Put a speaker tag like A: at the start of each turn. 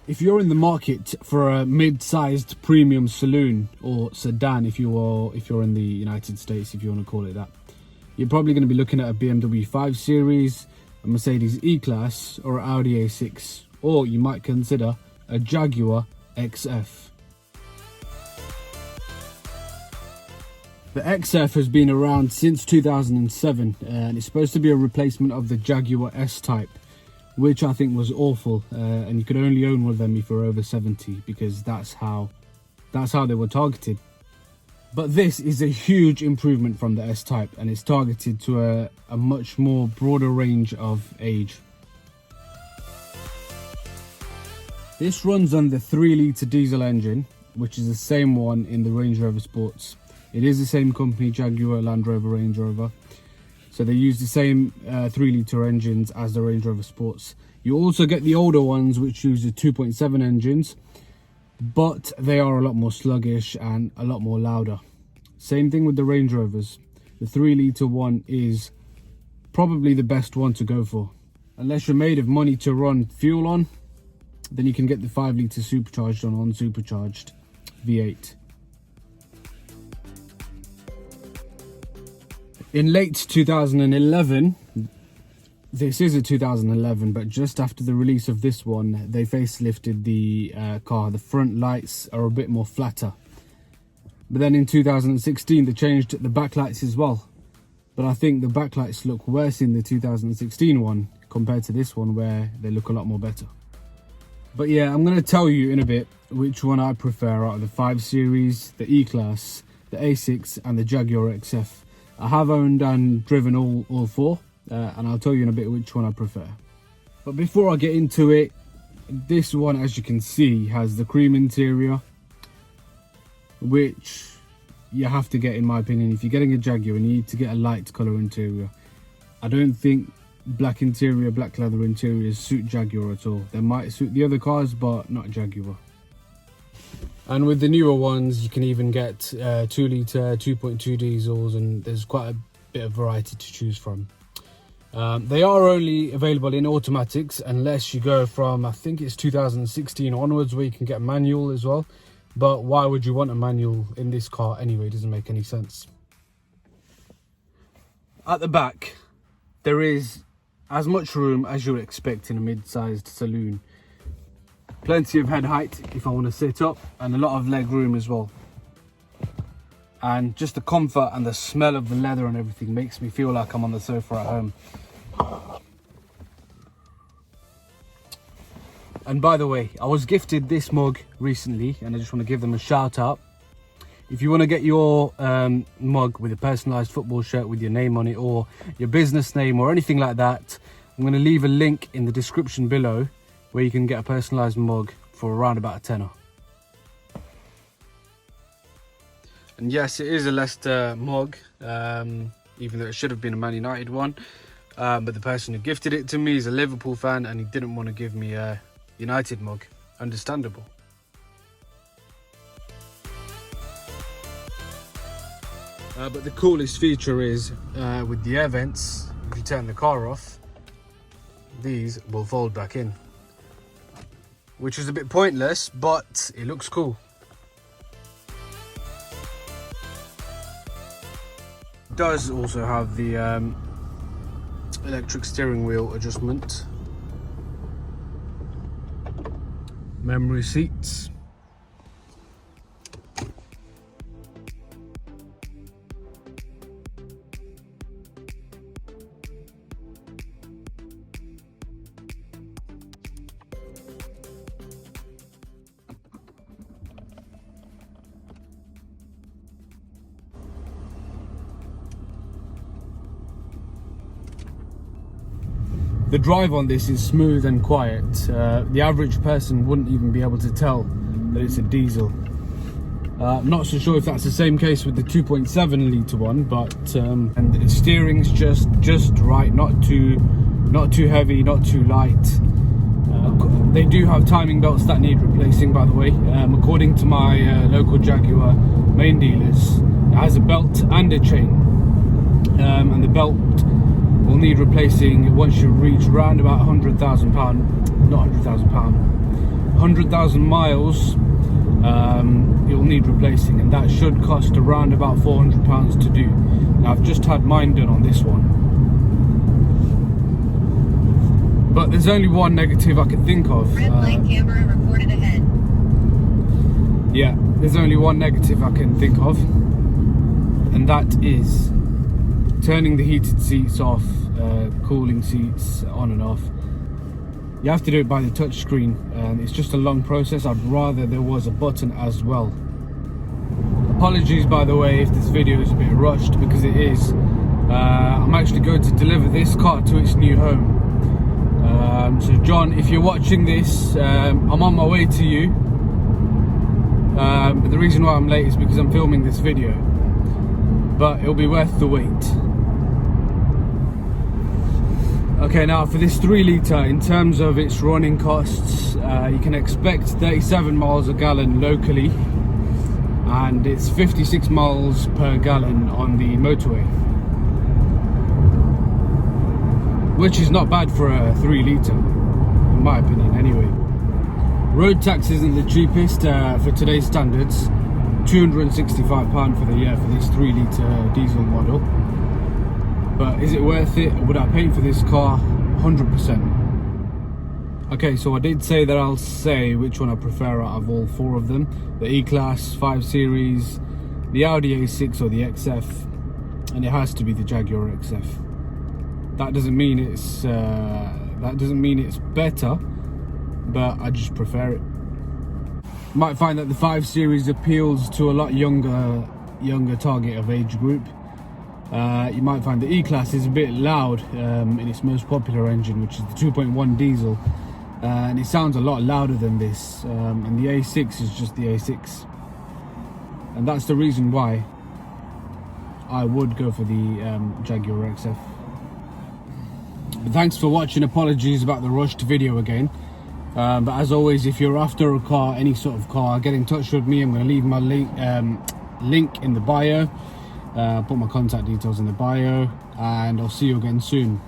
A: If you're in the market for a mid-sized premium saloon or sedan, if you're in the United States, if you want to call it that, you're probably going to be looking at a BMW 5 Series, a Mercedes E-Class, or an Audi A6, or you might consider a Jaguar XF. The XF has been around since 2007, and it's supposed to be a replacement of the Jaguar S-Type, which I think was awful, and you could only own one of them if you're over 70, because that's how they were targeted. But this is a huge improvement from the S-Type, and it's targeted to a much more broader range of age. This runs on the 3-litre diesel engine, which is the same one in the Range Rover Sports. It is the same company, Jaguar, Land Rover, Range Rover. So they use the same 3-litre engines as the Range Rover Sports. You also get the older ones, which use the 2.7 engines, but they are a lot more sluggish and a lot more louder. Same thing with the Range Rovers. The 3-litre one is probably the best one to go for. Unless you're made of money to run fuel on, then you can get the 5-litre supercharged on unsupercharged V8. In late 2011, this is a 2011, but just after the release of this one, they facelifted the car. The front lights are a bit more flatter. But then in 2016, they changed the backlights as well. But I think the backlights look worse in the 2016 one compared to this one, where they look a lot more better. But yeah, I'm going to tell you in a bit which one I prefer out of the 5 Series, the E-Class, the A6 and the Jaguar XF. I have owned and driven all four, and I'll tell you in a bit which one I prefer. But before I get into it, this one, as you can see, has the cream interior, which you have to get, in my opinion. If you're getting a Jaguar, you need to get a light colour interior. I don't think black interior, black leather interiors suit Jaguar at all. They might suit the other cars, but not Jaguar. And with the newer ones, you can even get 2-litre, 2.2 diesels, and there's quite a bit of variety to choose from. They are only available in automatics unless you go from, I think it's 2016 onwards, where you can get a manual as well. But why would you want a manual in this car anyway? It doesn't make any sense. At the back, there is as much room as you would expect in a mid-sized saloon. Plenty of head height if I want to sit up, and a lot of leg room as well. And just the comfort and the smell of the leather and everything makes me feel like I'm on the sofa at home. And by the way, I was gifted this mug recently, and I just want to give them a shout out. If you want to get your mug with a personalised football shirt with your name on it, or your business name or anything like that, I'm going to leave a link in the description below where you can get a personalised mug for around about a tenner. And yes, it is a Leicester mug, even though it should have been a Man United one. But the person who gifted it to me is a Liverpool fan, and he didn't want to give me a United mug. Understandable. But the coolest feature is with the air vents, if you turn the car off, these will fold back in, which is a bit pointless, but it looks cool. It does also have the electric steering wheel adjustment, memory seats, The drive on this is smooth and quiet. The average person wouldn't even be able to tell that it's a diesel. Not so sure if that's the same case with the 2.7 litre one, but and the steering's just right, not too heavy, not too light. They do have timing belts that need replacing, by the way. According to my local Jaguar main dealers, it has a belt and a chain, and the belt will need replacing once you reach around about £100,000, not £100,000, 100,000 miles, it'll need replacing, and that should cost around about £400 to do. Now I've just had mine done on this one, but there's only one negative I can think of.
B: Red light camera reported ahead.
A: Yeah, there's only one negative I can think of, and that is turning the heated seats off, cooling seats on and off. You have to do it by the touch screen, and it's just a long process. I'd rather there was a button as well. Apologies, by the way, if this video is a bit rushed, because it is. I'm actually going to deliver this car to its new home. So John, if you're watching this, I'm on my way to you. But the reason why I'm late is because I'm filming this video. But it'll be worth the wait. Okay, now for this 3 litre, in terms of its running costs, you can expect 37 miles a gallon locally, and it's 56 miles per gallon on the motorway, which is not bad for a 3 litre, in my opinion anyway. Road tax isn't the cheapest for today's standards, £265 for the year for this 3 litre diesel model. But is it worth it? Would I pay for this car? 100%. Okay, so I did say that I'll say which one I prefer out of all 4 of them: the E-Class, 5 Series, the Audi A6 or the XF, and it has to be the Jaguar XF. That doesn't mean it's better, but I just prefer it. You might find that the 5 Series appeals to a lot younger target of age group. You might find the E-Class is a bit loud in its most popular engine, which is the 2.1 diesel, and it sounds a lot louder than this, and the A6 is just the A6, and that's the reason why I would go for the Jaguar XF. But thanks for watching. Apologies about the rushed video again, but as always, if you're after a car, any sort of car, get in touch with me. I'm going to leave my link in the bio. Put my contact details in the bio, and I'll see you again soon.